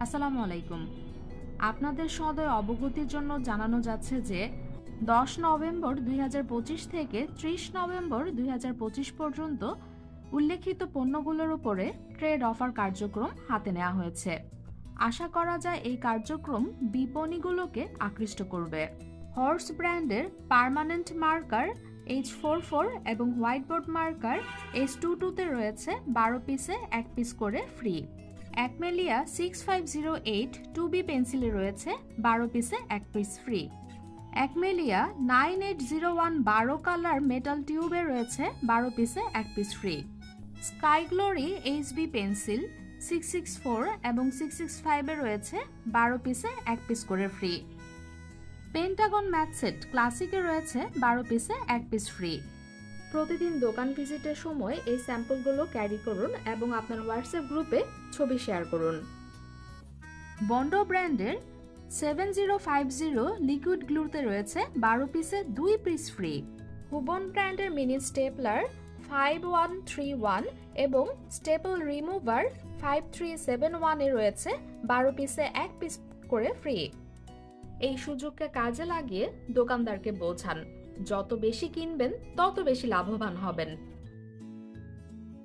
আসসালামু আলাইকুম। আপনাদের সদয় অবগতির জন্য জানানো যাচ্ছে যে 10 নভেম্বর 2025 থেকে 30 নভেম্বর 2025 পর্যন্ত উল্লেখিত পণ্যগুলোর উপরে ট্রেড অফার কার্যক্রম হাতে নেওয়া হয়েছে। আশা করা যায় এই কার্যক্রম বিপণীগুলোকে আকৃষ্ট করবে। হর্স ব্র্যান্ডের পার্মানেন্ট মার্কার H44 এবং হোয়াইটবোর্ড মার্কার H22 রয়েছে 12 পিসে 1 পিস করে ফ্রি। অ্যাকমেলিয়া 6508 2B পেন্সিলে রয়েছে 12 পিসে 1 পিস ফ্রি। অ্যাকমেলিয়া 9801 12 কালার মেটাল টিউবে রয়েছে 12 পিসে 1 piece free. Sky glory HB pencil 664 এবং 665 এ রয়েছে 12 পিসে 1 পিস করে ফ্রি। পেন্টাগন ম্যাথ সেট ক্লাসিকে রয়েছে 12 পিসে 1 পিস ফ্রি। প্রতিদিন দোকান ভিজিটের সময় এই স্যাম্পলগুলো ক্যারি করুন এবং আপনার হোয়াটসঅ্যাপ গ্রুপে ছবি শেয়ার করুন। বন্ডো ব্র্যান্ডের 7050 লিকুইড গ্লুতে রয়েছে 12 পিসে 2 পিস ফ্রি। হুবন ব্র্যান্ডের মিনি স্টেপলার 5131 এবং স্টেপল রিমুভার 5371 এ রয়েছে 12 পিসে 1 পিস করে ফ্রি। এই সুযোগকে কাজে লাগিয়ে দোকানদারকে বোঝান, যত বেশি কিনবেন তত বেশি লাভবান হবেন।